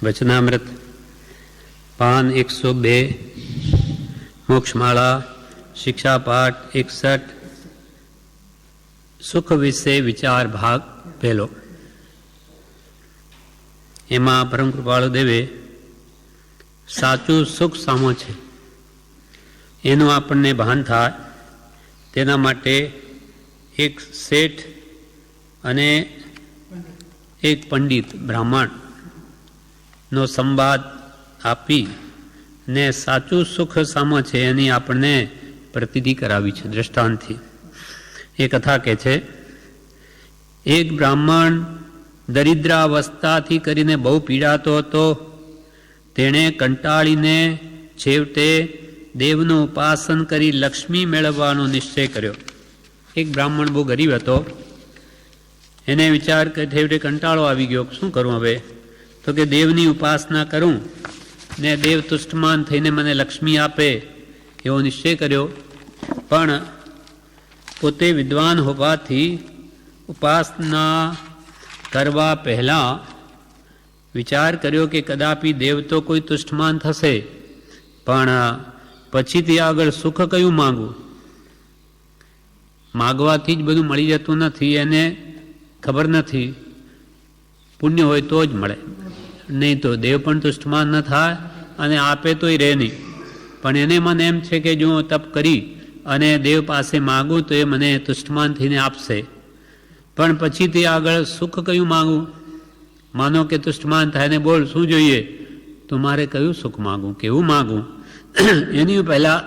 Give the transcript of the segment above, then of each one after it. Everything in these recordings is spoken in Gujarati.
વચનામૃત પાન 102, મોક્ષમાળા, શિક્ષાપાઠ 61, સુખ વિશે વિચાર ભાગ પહેલો. એમાં પરમ કૃપાળુ દેવે સાચું સુખ સામો છે એનું આપણને ભાન થાય તેના માટે એક શેઠ અને એક પંડિત બ્રાહ્મણનો સંવાદ આપી ને સાચું સુખ સામો છે એની આપણને પ્રતીતિ કરાવી છે દ્રષ્ટાંતથી. એ કથા કહે છે, એક બ્રાહ્મણ દરિદ્રાવસ્થાથી કરીને બહુ પીડાતો હતો. તેણે કંટાળીને છેવટે દેવનું ઉપાસન કરી લક્ષ્મી મેળવવાનો નિશ્ચય કર્યો. એક બ્રાહ્મણ બહુ ગરીબ હતો. એને વિચાર કે છેવટે કંટાળો આવી ગયો, શું કરું હવે? તો કે દેવની ઉપાસના કરું ને દેવ તુષ્ટમાન થઈને મને લક્ષ્મી આપે એવો નિશ્ચય કર્યો. પણ પોતે વિદ્વાન હોવાથી ઉપાસના કરવા પહેલાં વિચાર કર્યો કે કદાપી દેવ તો કોઈ તુષ્ટમાન થશે, પણ પછીથી આગળ સુખ કયું માગવું? માગવાથી જ બધું મળી જતું નથી, એને ખબર નથી. પુણ્ય હોય તો જ મળે, નહીં તો દેવ પણ તુષ્ટમાન ન થાય અને આપે તોય રહે નહીં. પણ એને મને એમ છે કે જો હું તપ કરી અને દેવ પાસે માગું તો એ મને તુષ્ટમાન થઈને આપશે. પણ પછીથી આગળ સુખ કયું માગું? માનો કે તુષ્ટમાન થાય ને બોલ શું જોઈએ, તો મારે કયું સુખ માગું, કેવું માગું? એની પહેલાં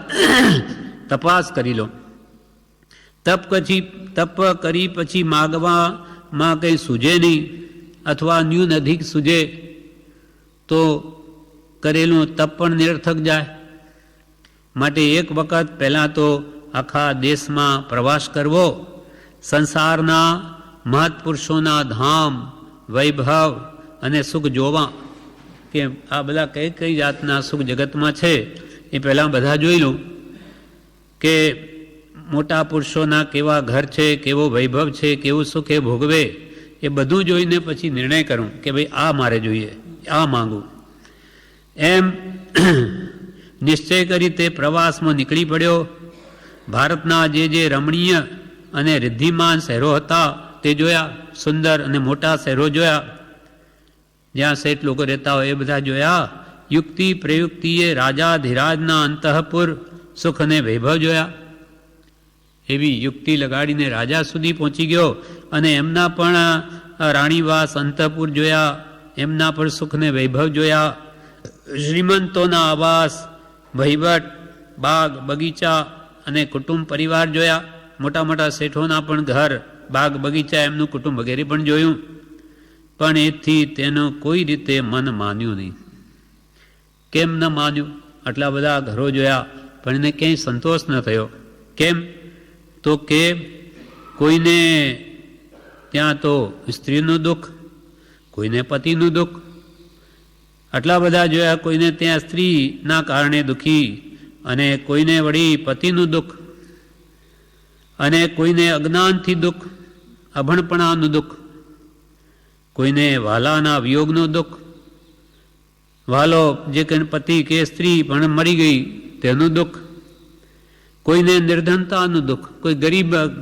તપાસ કરી લો. તપ કરી પછી માગવામાં કંઈ સૂજે નહીં અથવા ન્યૂન અધિક સૂજે તો કરેલું તપ પણ નિરર્થક જાય. માટે એક વખત પહેલાં તો આખા દેશમાં પ્રવાસ કરવો, સંસારના મહત્પુરુષોના ધામ, વૈભવ અને સુખ જોવા કે આ બધા કઈ કઈ જાતના સુખ જગતમાં છે એ પહેલાં બધા જોઈ લઉં કે મોટા પુરુષોના કેવા ઘર છે, કેવો વૈભવ છે, કેવું સુખ એ ભોગવે, એ બધું જોઈને પછી નિર્ણય કરું કે ભાઈ આ મારે જોઈએ, આ માગું. એમ નિશ્ચય કરી તે પ્રવાસમાં નીકળી પડ્યો. ભારતના જે રમણીય અને રિદ્ધિમાન શહેરો હતા તે જોયા, સુંદર અને મોટા શહેરો જોયા, જ્યાં શેઠ લોકો રહેતા હોય એ બધા જોયા. યુક્તિ પ્રયુક્તિએ રાજાધિરાજના અંતઃપુર સુખ અને વૈભવ જોયા. એવી યુક્તિ લગાડીને રાજા સુધી પહોંચી ગયો અને એમના પણ રાણીવાસ અંતઃપુર જોયા, એમના પણ સુખ ને વૈભવ જોયા. શ્રીમંતોના આવાસ, વહીવટ, બાગ બગીચા અને કુટુંબ પરિવાર જોયા. મોટા મોટા શેઠોના પણ ઘર, બાગ બગીચા, એમનું કુટુંબ વગેરે પણ જોયું. પણ એથી તેનું કોઈ રીતે મન માન્યું નહીં. કેમ ન માન્યું? આટલા બધા ઘરો જોયા પણ એને ક્યાંય સંતોષ ન થયો. કેમ? તો કે કોઈને ત્યાં તો સ્ત્રીનું દુઃખ, કોઈને પતિનું દુઃખ. આટલા બધા જોયા, કોઈને ત્યાં સ્ત્રીના કારણે દુઃખી અને કોઈને વળી પતિનું દુઃખ અને કોઈને અજ્ઞાનથી દુઃખ, અભણપણાનું દુઃખ, કોઈને વાલાના વિયોગનું દુઃખ, વાલો જે કંઈ પતિ કે સ્ત્રી પણ મરી ગઈ તેનું દુઃખ, કોઈને નિર્ધનતાનું દુઃખ, કોઈ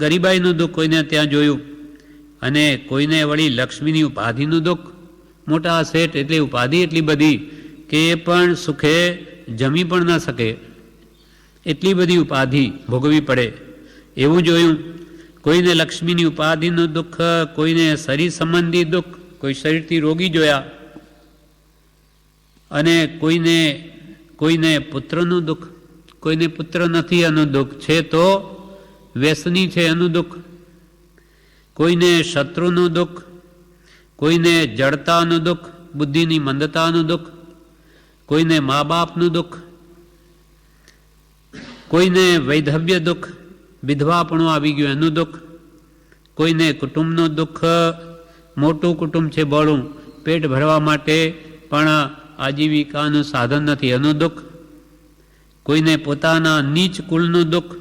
ગરીબાઈનું દુઃખ કોઈને ત્યાં જોયું, અને કોઈને વળી લક્ષ્મીની ઉપાધિનું દુઃખ. મોટા શેઠ એટલે ઉપાધિ એટલી બધી કે એ પણ સુખે જમી પણ ન શકે, એટલી બધી ઉપાધિ ભોગવવી પડે એવું જોયું. કોઈને લક્ષ્મીની ઉપાધિનું દુઃખ, કોઈને શરીર સંબંધી દુઃખ, કોઈ શરીરથી રોગી જોયા, અને કોઈને પુત્રનું દુઃખ, કોઈને પુત્ર નથી એનું દુઃખ છે, તો વ્યસની છે એનું દુઃખ, કોઈને શત્રુનું દુઃખ, કોઈને જડતાનું દુઃખ, બુદ્ધિની મંદતાનું દુઃખ, કોઈને મા બાપનું દુઃખ, કોઈને વૈધવ્ય દુઃખ, વિધવાપણું આવી ગયું એનું દુઃખ, કોઈને કુટુંબનું દુઃખ, મોટું કુટુંબ છે બળું, પેટ ભરવા માટે પણ આજીવિકાનું સાધન નથી એનું દુઃખ, કોઈને પોતાના નીચ કુળનું દુઃખ,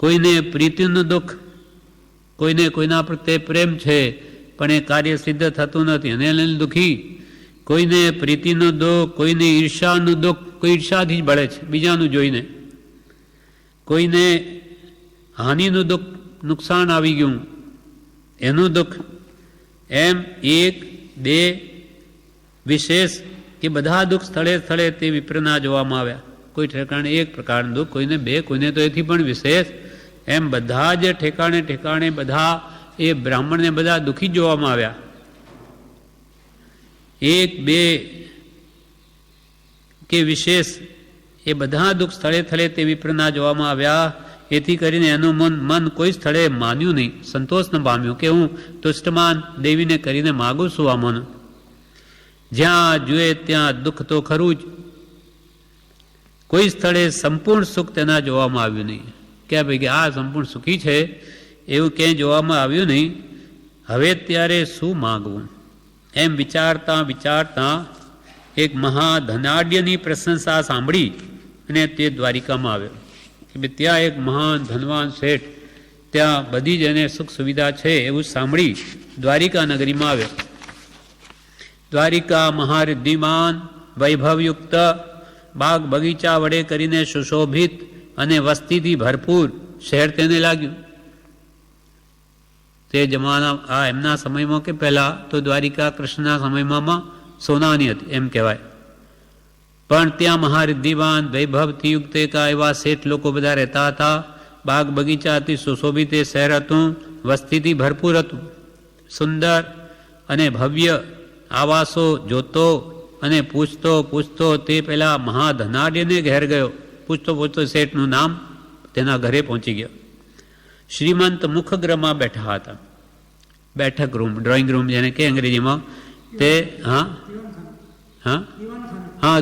કોઈને પ્રીતિનું દુઃખ, કોઈને કોઈના પ્રત્યે પ્રેમ છે પણ એ કાર્ય સિદ્ધ થતું નથી અને લઈને દુઃખી, કોઈને પ્રીતિનું દુઃખ, કોઈને ઈર્ષાનું દુઃખ, કોઈ ઈર્ષાથી જ બળે છે બીજાનું જોઈને, કોઈને હાનિનું દુઃખ, નુકસાન આવી ગયું એનું દુઃખ. એમ એક બે વિશેષ કે બધા દુઃખ સ્થળે સ્થળે તે વિપ્રના જોવામાં આવ્યા. કોઈ ઠેકાણે એક પ્રકારનું દુઃખ, કોઈને બે, કોઈને તો એથી પણ વિશેષ. એમ બધા જ ઠેકાણે ઠેકાણે બધા એ બ્રાહ્મણને બધા દુઃખી જોવામાં આવ્યા. એક બે કે વિશેષ એ બધા દુઃખ સ્થળે સ્થળે તે વિપ્રના જોવામાં આવ્યા. એથી કરીને એનું મન કોઈ સ્થળે માન્યું નહીં, સંતોષ ન પામ્યું કે હું તુષ્ટમાન દેવીને કરીને માગું છું આ મન. જ્યાં જોઈએ ત્યાં દુઃખ તો ખરું જ. કોઈ સ્થળે સંપૂર્ણ સુખ તેના જોવામાં આવ્યું નહીં કે ભાઈ કે આ સંપૂર્ણ સુખી છે એવું ક્યાંય જોવામાં આવ્યું નહીં. હવે ત્યારે શું માગવું એમ વિચારતા વિચારતા એક મહાધનાઢ્યની પ્રશંસા સાંભળી અને તે દ્વારિકામાં આવ્યો કે ભાઈ ત્યાં એક મહાન ધનવાન શેઠ, ત્યાં બધી જ એને સુખ સુવિધા છે એવું સાંભળી દ્વારિકા નગરીમાં આવ્યો. દ્વારિકા મહારિદ્ધિમાન વૈભવયુક્ત, બાગ બગીચા વડે કરીને સુશોભિત અને વસ્તીથી ભરપૂર શહેર તેને લાગ્યું. તે જમાના આ એમના સમયમાં કે પહેલાં તો દ્વારિકા કૃષ્ણના સમયમાં સોનાની હતી એમ કહેવાય. પણ ત્યાં મહારિદ્ધિવાન વૈભવથી યુક્ત એવા શેઠ લોકો બધા રહેતા હતા. બાગ બગીચાથી સુશોભિત એ શહેર હતું, વસ્તીથી ભરપૂર હતું. સુંદર અને ભવ્ય આવાસો જોતો અને પૂછતો તે પેલા મહાધનાઢ્યને ઘેર ગયો. પૂછતો શેઠનું નામ તેના ઘરે પહોંચી ગયો. શ્રીમંત મુખગ્રહમાં બેઠા હતા. બેઠક રૂમ, ડ્રોઈંગ રૂમ જેને કે અંગ્રેજીમાં, તે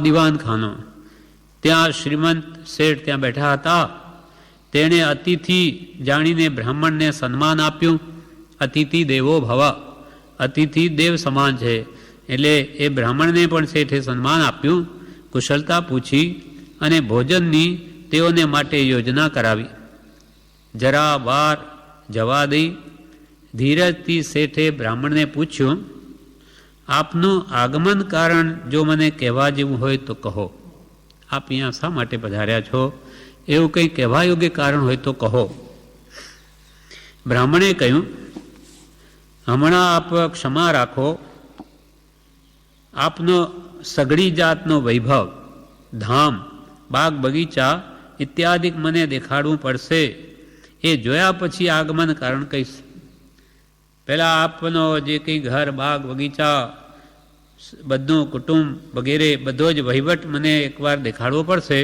દિવાનખાનો. ત્યાં શ્રીમંત શેઠ ત્યાં બેઠા હતા. તેણે અતિથિ જાણીને બ્રાહ્મણને સન્માન આપ્યું. અતિથિ દેવો ભવ, અતિથિ દેવ સમાન છે એટલે એ બ્રાહ્મણને પણ શેઠે સન્માન આપ્યું. કુશળતા પૂછી અને ભોજનની તેઓને માટે યોજના કરાવી. જરા વાર જવા દઈ ધીરજથી શેઠે બ્રાહ્મણને પૂછ્યું, આપનું આગમન કારણ જો મને કહેવા જેવું હોય તો કહો. આપ અહીંયા શા માટે પધાર્યા છો? એવું કંઈ કહેવા યોગ્ય કારણ હોય તો કહો. બ્રાહ્મણે કહ્યું, હમણાં આપ ક્ષમા રાખો. આપનો સઘળી જાતનો વૈભવ, ધામ, બાગ બગીચા ઇત્યાદિ મને દેખાડવું પડશે. એ જોયા પછી આગમન કારણ કહીશ. પહેલાં આપનો જે કંઈ ઘર, બાગ, બગીચા, બધું કુટુંબ વગેરે બધો જ વહીવટ મને એકવાર દેખાડવો પડશે,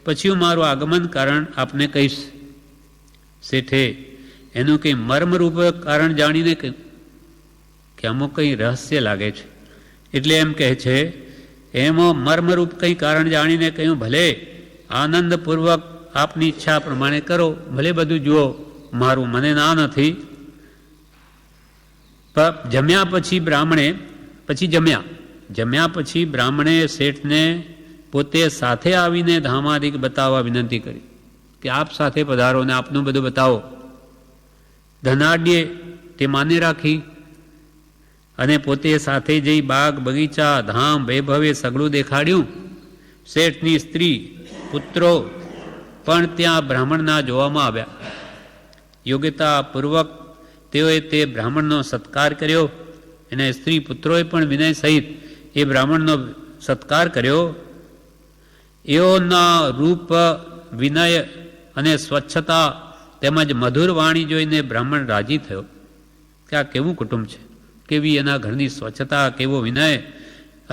પછી હું મારું આગમન કારણ આપને કહીશ. શેઠે એનું કંઈ મર્મરૂપ કારણ જાણીને કહ્યું કે અમુક કંઈ રહસ્ય લાગે છે એટલે એમ કહે છે. એમાં મર્મરૂપ કંઈ કારણ જાણીને કહ્યું, ભલે આનંદપૂર્વક આપની ઈચ્છા પ્રમાણે કરો, ભલે બધું જુઓ, મારું મને ના નથી. જમ્યા પછી બ્રાહ્મણે શેઠને પોતે સાથે આવીને ધામાદિક બતાવવા વિનંતી કરી કે આપ સાથે પધારો ને આપનું બધું બતાવો. ધનાઢ્યે તે માની રાખી અને પોતે સાથે જઈ બાગ બગીચા ધામ વૈભવે સગળું દેખાડ્યું. શેઠની સ્ત્રી પુત્રો પણ ત્યાં બ્રાહ્મણના જોવામાં આવ્યા. યોગ્યતાપૂર્વક તેઓએ તે બ્રાહ્મણનો સત્કાર કર્યો અને સ્ત્રી પુત્રોએ પણ વિનય સહિત એ બ્રાહ્મણનો સત્કાર કર્યો. એઓના રૂપ, વિનય અને સ્વચ્છતા તેમજ મધુર વાણી જોઈને બ્રાહ્મણ રાજી થયો કે આ કેવું કુટુંબ છે, કેવી એના ઘરની સ્વચ્છતા, કેવો વિનય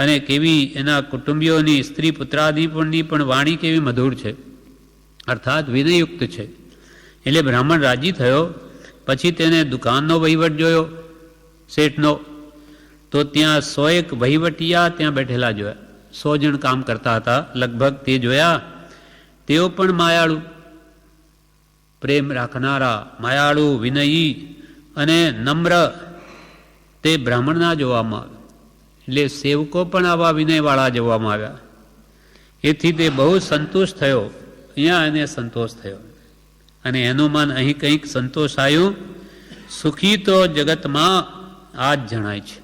અને કેવી એના કુટુંબીઓની સ્ત્રી પુત્રાદિની પણ વાણી કેવી મધુર છે, અર્થાત વિનયયુક્ત છે. એટલે બ્રાહ્મણ રાજી થયો. પછી તેને દુકાનનો વહીવટ જોયો શેઠનો, તો ત્યાં 101 વહીવટિયા ત્યાં બેઠેલા જોયા. 100 જણ કામ કરતા હતા લગભગ, તે જોયા. તેઓ પણ માયાળુ, પ્રેમ રાખનારા, માયાળુ, વિનયી અને નમ્ર તે બ્રાહ્મણના જોવામાં આવ્યા. એટલે સેવકો પણ આવા વિનયવાળા જોવામાં આવ્યા. એથી તે બહુ સંતુષ્ટ થયો. અહીંયા એને સંતોષ થયો અને એનું મન અહીં કંઈક સંતોષ આવ્યું. સુખી તો જગતમાં આ જ જણાય છે.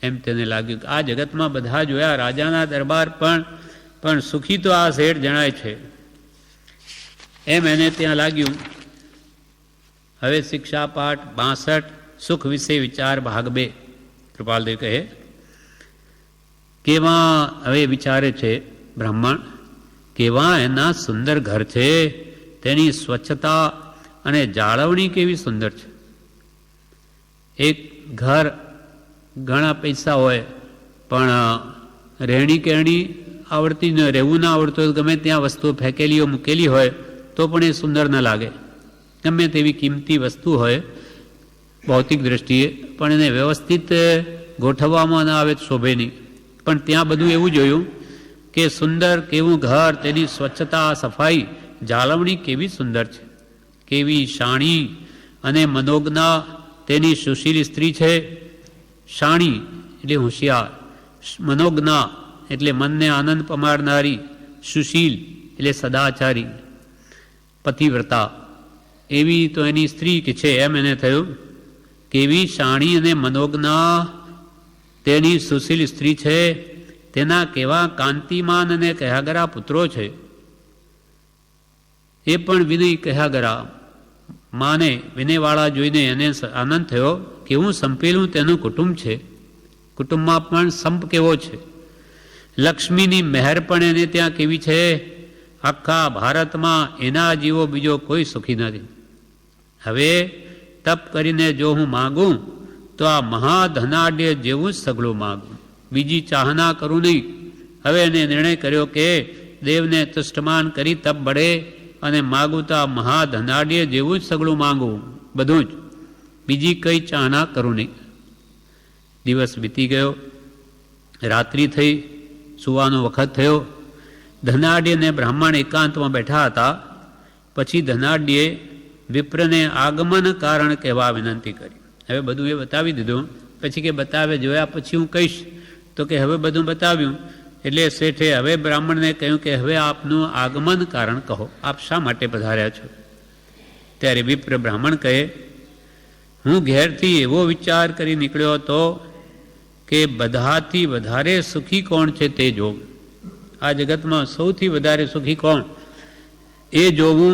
એમ તેને લાગ્યું કે આ જગતમાં બધા જોયા, રાજાના દરબાર પણ સુખી તો આ શેઠ જણાય છે, એમ એને ત્યાં લાગ્યું. હવે શિક્ષા પાઠ 62 સુખ વિશે વિચાર ભાગ 2. કૃપાલદેવ કહે કેવા હવે વિચારે છે બ્રાહ્મણ, કેવા એના સુંદર ઘર છે, તેની સ્વચ્છતા અને જાળવણી કેવી સુંદર છે. એક ઘર ઘણા પૈસા હોય પણ રહેણી કહેણી આવડતી ન, રહેવું ના આવડતું હોય, ગમે ત્યાં વસ્તુઓ ફેંકેલીઓ મૂકેલી હોય તો પણ એ સુંદર ન લાગે. ગમે તેવી કિંમતી વસ્તુ હોય ભૌતિક દ્રષ્ટિએ, પણ એને વ્યવસ્થિત ગોઠવવામાં ના આવે શોભે નહીં. પણ ત્યાં બધું એવું જોયું કે સુંદર કેવું ઘર, તેની સ્વચ્છતા, સફાઈ, જાળવણી કેવી સુંદર છે, કેવી શાણી અને મનોજ્ઞા તેની સુશીલ સ્ત્રી છે. શાણી એટલે હોશિયાર, મનોજ્ઞા એટલે મનને આનંદ પમાડનારી, સુશીલ એટલે સદાચારી, પતિવ્રતા, એવી તો એની સ્ત્રી કે છે. એમ એને થયું કેવી શાણી અને મનોજ્ઞા તેની સુશીલ સ્ત્રી છે, તેના કેવા કાંતિમાન અને કયાગરા પુત્રો છે. એ પણ વિનય કયાગરા, માને વિનયવાળા જોઈને એને આનંદ થયો. કેવું સંપેલું તેનું કુટુંબ છે, કુટુંબમાં પણ સંપ કેવો છે. લક્ષ્મીની મહેર પણ એને ત્યાં કેવી છે, આખા ભારતમાં એના જેવો બીજો કોઈ સુખી નથી. હવે તપ કરીને જો હું માગું તો આ મહાધનાઢ્ય જેવું જ સગળું માગું, બીજી ચાહના કરું નહીં. હવે એને નિર્ણય કર્યો કે દેવને તુષ્ટમાન કરી તપ બળે અને માગું તો આ મહાધનાઢ્ય જેવું જ સગળું માગું, બધું જ, બીજી કઈ ચાહના કરું નહીં. દિવસ વીતી ગયો, રાત્રિ થઈ, સુવાનો વખત થયો. ધનાઢ્ય અને બ્રાહ્મણ એકાંતમાં બેઠા હતા. પછી ધનાઢ્યે વિપ્રને આગમન કારણ કહેવા વિનંતી કરી. હવે બધું એ બતાવી દીધું. પછી કે બતાવે જોયા પછી હું કહીશ, તો કે હવે બધું બતાવ્યું. એટલે શેઠે હવે બ્રાહ્મણને કહ્યું કે હવે આપનું આગમન કારણ કહો, આપ શા માટે પધાર્યા છો. ત્યારે વિપ્ર બ્રાહ્મણ કહે, હું ઘેરથી એવો વિચાર કરી નીકળ્યો હતો કે બધાથી વધારે સુખી કોણ છે તે જોવું. આ જગતમાં સૌથી વધારે સુખી કોણ એ જોવું,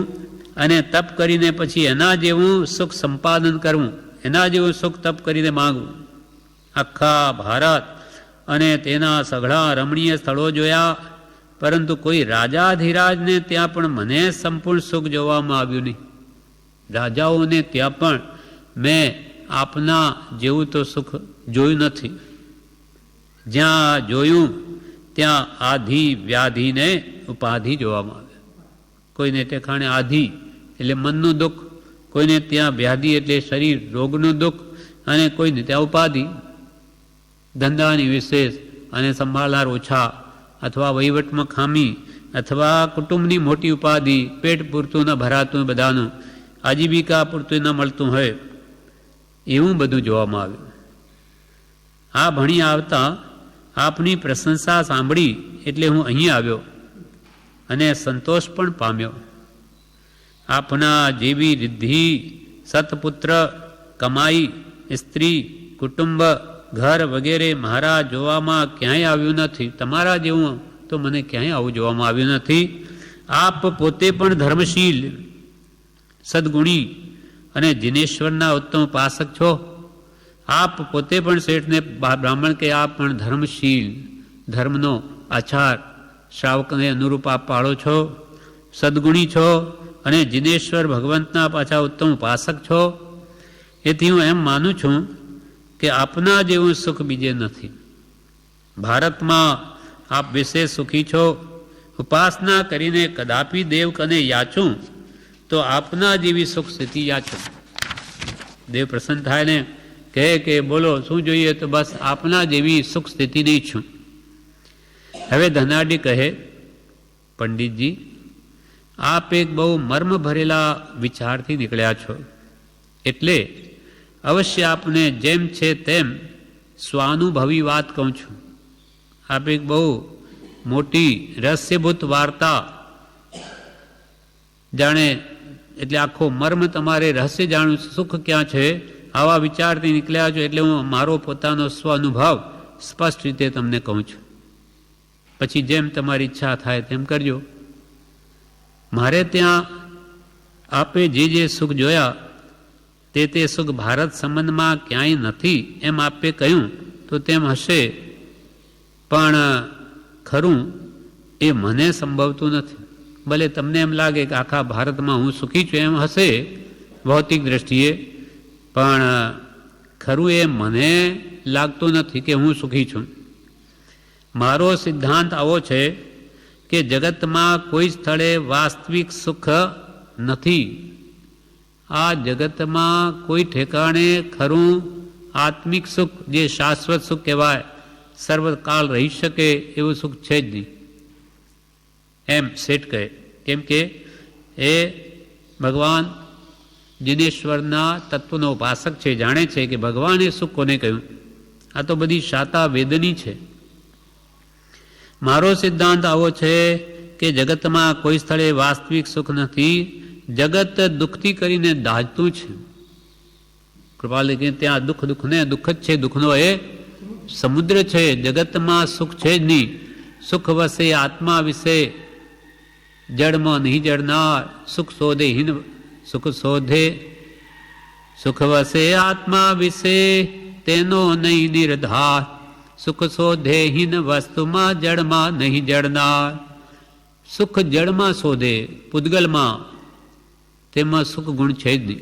અને તપ કરીને પછી એના જેવું સુખ સંપાદન કરવું, એના જેવું સુખ તપ કરીને માગવું. આખા ભારત અને તેના સઘળા રમણીય સ્થળો જોયા, પરંતુ કોઈ રાજાધિરાજને ત્યાં પણ મને સંપૂર્ણ સુખ જોવામાં આવ્યું નહીં. રાજાઓને ત્યાં પણ મેં આપના જેવું તો સુખ જોયું નથી. જ્યાં જોયું ત્યાં આધિ વ્યાધિને ઉપાધિ જોવામાં આવે. કોઈને ટેખાણે આધિ એટલે મનનું દુઃખ, કોઈને ત્યાં વ્યાધિ એટલે શરીર રોગનું દુઃખ, અને કોઈને ત્યાં ઉપાધિ, ધંધાની વિશેષ અને સંભાળનાર ઓછા, અથવા વહીવટમાં ખામી, અથવા કુટુંબની મોટી ઉપાધિ, પેટ પૂરતું ન ભરાતું બધાનું, આજીવિકા પૂરતું ન મળતું હોય, એવું બધું જોવામાં આવ્યું. આ ભણી આવતા આપની પ્રશંસા સાંભળી એટલે હું અહીં આવ્યો અને સંતોષ પણ પામ્યો. આપના જેવી રિદ્ધિ, સત્પુત્ર, કમાઈ, સ્ત્રી, કુટુંબ, ઘર વગેરે મારા જોવામાં ક્યાંય આવ્યું નથી. તમારા જેવું તો મને ક્યાંય આવું જોવામાં આવ્યું નથી. આપ પોતે પણ ધર્મશીલ, સદગુણી અને જિનેશ્વરના ઉત્તમ ઉપાસક છો. આપ પોતે પણ શેઠને બ્રાહ્મણ કે આપ પણ ધર્મશીલ, ધર્મનો આચાર શ્રાવકને અનુરૂપ આપ પાળો છો, સદગુણી છો અને જિનેશ્વર ભગવંતના પાછા ઉત્તમ ઉપાસક છો. એથી હું એમ માનું છું કે આપના જેવું સુખ બીજે નથી. ભારતમાં આપ વિશેષ સુખી છો. ઉપાસના કરીને કદાપી દેવ કને યાચું તો આપના જેવી સુખ સ્થિતિ યાચું. દેવ પ્રસન્ન થાય ને કહે કે બોલો શું જોઈએ, તો બસ આપના જેવી સુખ સ્થિતિ નહીં છું. હવે ધનાઢ્ય કહે, પંડિતજી આપ એક બહુ મર્મ ભરેલા વિચારથી નીકળ્યા છો, એટલે અવશ્ય આપને જેમ છે તેમ સ્વાનુભવી વાત કહું છું. આપ એક બહુ મોટી રહસ્યભૂત વાર્તા જાણે, એટલે આખો મર્મ તમારે રહસ્ય જાણવું, સુખ ક્યાં છે, આવા વિચારથી નીકળ્યા છો. એટલે હું મારો પોતાનો સ્વ અનુભવ સ્પષ્ટ રીતે તમને કહું છું. પછી જેમ તમારી ઈચ્છા થાય તેમ કરજો. મારે ત્યાં આપે જે સુખ જોયા તે સુખ ભારત સંબંધમાં ક્યાંય નથી એમ આપે કહ્યું તો તેમ હશે, પણ ખરું એ મને સંભવતું નથી. ભલે તમને એમ લાગે કે આખા ભારતમાં હું સુખી છું એમ હશે ભૌતિક દ્રષ્ટિએ, પણ ખરું એ મને લાગતું નથી કે હું સુખી છું. મારો સિદ્ધાંત આવો છે કે જગતમાં કોઈ સ્થળે વાસ્તવિક સુખ નથી. આ જગતમાં કોઈ ઠેકાણે ખરું આત્મિક સુખ, જે શાશ્વત સુખ કહેવાય, સર્વકાળ રહી શકે એવું સુખ છે જ નહીં, એમ શેઠ કહે. કેમ કે એ ભગવાન જિનેશ્વરના તત્વનો ઉપાસક છે, જાણે છે કે ભગવાને સુખ કોને કહ્યું. આ તો બધી શાતા વેદની છે. મારો સિદ્ધાંત આવો છે કે જગતમાં કોઈ સ્થળે વાસ્તવિક સુખ નથી. જગત દુઃખથી કરીને દાજતું છે. કૃપાલ કે ત્યાં દુઃખને દુઃખ જ છે, દુઃખનો એ સમુદ્ર છે. જગતમાં સુખ છે જ નહીં. સુખ વસે આત્મા વિશે, જળમાં નહીં જળનાર. સુખ શોધે હિન સુખ શોધે, સુખ વસે આત્મા વિશે તેનો નહીં નિર્ધાર. સુખ શોધે હિન વસ્તુમાં, જળમાં નહીં જળનાર. સુખ જળમાં શોધે, પૂદગલમાં, તેમાં સુખ ગુણ છે જ નહીં.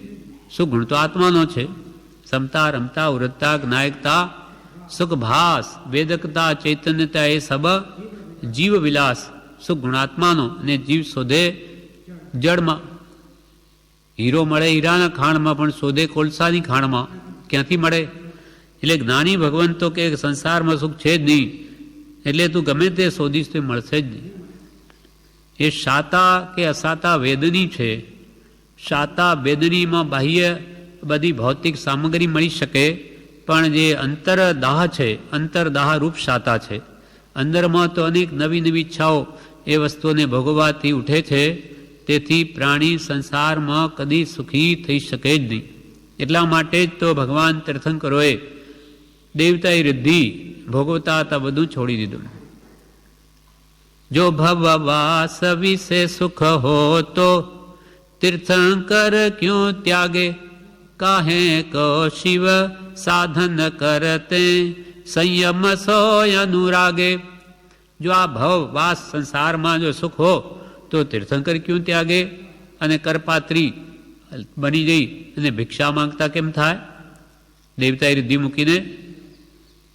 સુખ ગુણ તો આત્માનો છે. સમતા, રમતા, વૃત્તા, જ્ઞાયકતા, સુખ ભાસ, વેદકતા, ચૈતન્યતા એ સબ જીવ વિલાસ. સુખ ગુણ આત્માનો અને જીવ શોધે જળમાં. હીરો મળે હીરાના ખાણમાં, પણ શોધે કોલસાની ખાણમાં. ક્યાંથી મળે? એટલે જ્ઞાની ભગવંતો કે સંસારમાં સુખ છે જ નહીં, એટલે તું ગમે તે શોધીશ તો મળશે જ નહીં. એ શાતા કે અસાતા વેદની છે. શાતા વેદનીમાં બાહ્ય બધી ભૌતિક સામગ્રી મળી શકે, પણ જે અંતરદાહ છે, અંતરદાહ રૂપ શાતા છે. અંદરમાં તો અનેક નવી નવી ઈચ્છાઓ એ વસ્તુઓને ભોગવવાથી ઉઠે છે. તેથી પ્રાણી સંસારમાં કદી સુખી થઈ શકે જ નહીં. એટલા માટે જ તો ભગવાન તીર્થંકરોએ દેવતાએ રિદ્ધિ ભોગવતા હતા બધું છોડી દીધું. જો ભવવાસ વિશે સુખ હો તો તીર્થંકર ક્યું ત્યાગે. કાહે કો શિવ સાધન કરતે સંયમ સોય અનુરાગે. જો આ ભવવાસ સંસારમાં જો સુખ હો તો તીર્થંકર ક્યું ત્યાગે. અને કરપાત્રી બની જઈ અને ભિક્ષા માંગતા કેમ થાય? દેવતાએ રિદ્ધિ મૂકીને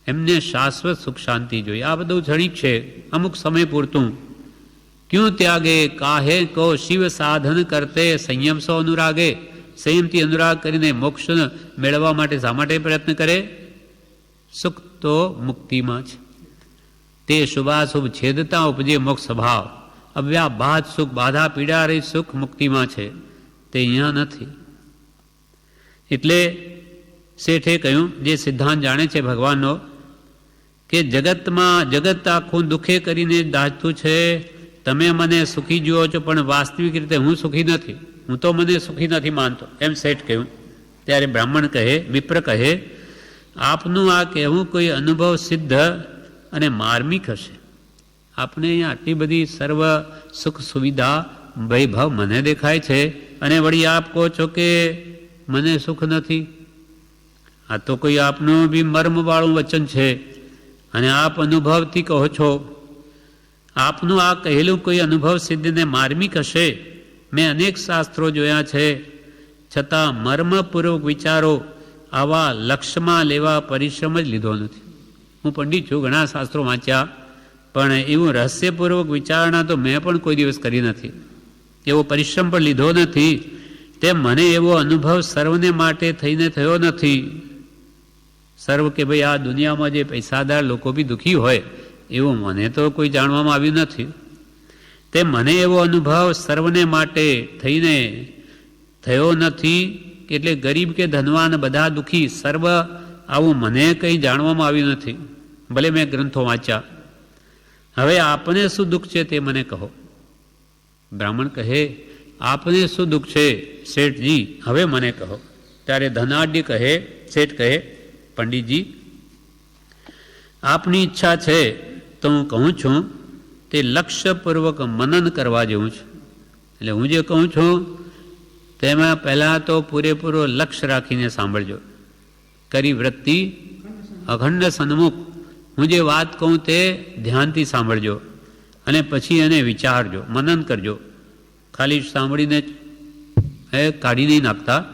એમને શાશ્વત સુખ શાંતિ જોઈએ. આ બધું ક્ષણિક છે, અમુક સમય પૂરતું. ક્યું ત્યાગે કાહે કો શિવ સાધન કરતે સંયમ સો અનુરાગે. સંયમથી અનુરાગ કરીને મોક્ષ મેળવવા માટે શા માટે પ્રયત્ન કરે? સુખ તો મુક્તિમાં છે. તે શુભાશુભ છેદતા ઉપજે મોક્ષ સ્વભાવ. અવ્યાબાદ સુખ, બાધા પીડા રહી સુખ મુક્તિમાં છે, તે અહીંયા નથી. એટલે શેઠે કહ્યું, જે સિદ્ધાંત જાણે છે ભગવાનનો, કે જગતમાં જગત આખું દુઃખે કરીને દાજતું છે. તમે મને સુખી જુઓ છો, પણ વાસ્તવિક રીતે હું સુખી નથી. હું તો મને સુખી નથી માનતો, એમ શેઠ કહ્યું. ત્યારે બ્રાહ્મણ કહે, વિપ્ર કહે, આપનું આ કહેવું કોઈ અનુભવ સિદ્ધ અને માર્મિક હશે. આપને અહીંયા આટલી બધી સર્વ સુખ સુવિધા વૈભવ મને દેખાય છે, અને વળી આપ કહો છો કે મને સુખ નથી. આ તો કોઈ આપનું બી મર્મવાળું વચન છે, અને આપ અનુભવથી કહો છો. આપનું આ કહેલું કોઈ અનુભવ સિદ્ધને માર્મિક હશે. મેં અનેક શાસ્ત્રો જોયા છે, છતાં મર્મપૂર્વક વિચારો આવા લક્ષ્યમાં લેવા પરિશ્રમ જ લીધો નથી. હું પંડિત છું, ઘણા શાસ્ત્રો વાંચ્યા, પણ એવું રહસ્યપૂર્વક વિચારણા તો મેં પણ કોઈ દિવસ કરી નથી. એવો પરિશ્રમ પણ લીધો નથી. તેમ મને એવો અનુભવ સર્વને માટે થઈને થયો નથી. સર્વ કે ભાઈ આ દુનિયામાં જે પૈસાદાર લોકો બી દુઃખી હોય એવું મને તો કોઈ જાણવામાં આવ્યું નથી. તે મને એવો અનુભવ સર્વને માટે થઈને થયો નથી. એટલે ગરીબ કે ધનવાન બધા દુઃખી, સર્વ આવું મને કંઈ જાણવામાં આવ્યું નથી, ભલે મેં ગ્રંથો વાંચ્યા. હવે આપને શું દુઃખ છે તે મને કહો. બ્રાહ્મણ કહે, આપને શું દુઃખ છે શેઠજી, હવે મને કહો. ત્યારે ધનાઢ્ય કહે, શેઠ કહે, પંડિતજી આપની ઈચ્છા છે તો હું કહું છું તે લક્ષ્યપૂર્વક મનન કરવા જેવું છે. એટલે હું જે કહું છું તેમાં પહેલાં તો પૂરેપૂરો લક્ષ્ય રાખીને સાંભળજો. કરી વૃત્તિ અખંડ સન્મુખ. હું જે વાત કહું તે ધ્યાનથી સાંભળજો અને પછી એને વિચારજો, મનન કરજો. ખાલી સાંભળીને કાઢી નહીં નાખતા.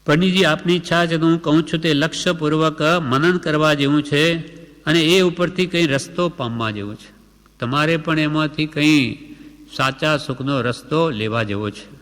પંડિતજી, આપની ઈચ્છા છે તો હું કહું છું તે લક્ષ્યપૂર્વક મનન કરવા જેવું છે અને એ ઉપરથી કંઈ રસ્તો પામવા જેવો છે. તમારે પણ એમાંથી કંઈ સાચા સુખનો રસ્તો લેવા જેવો છે.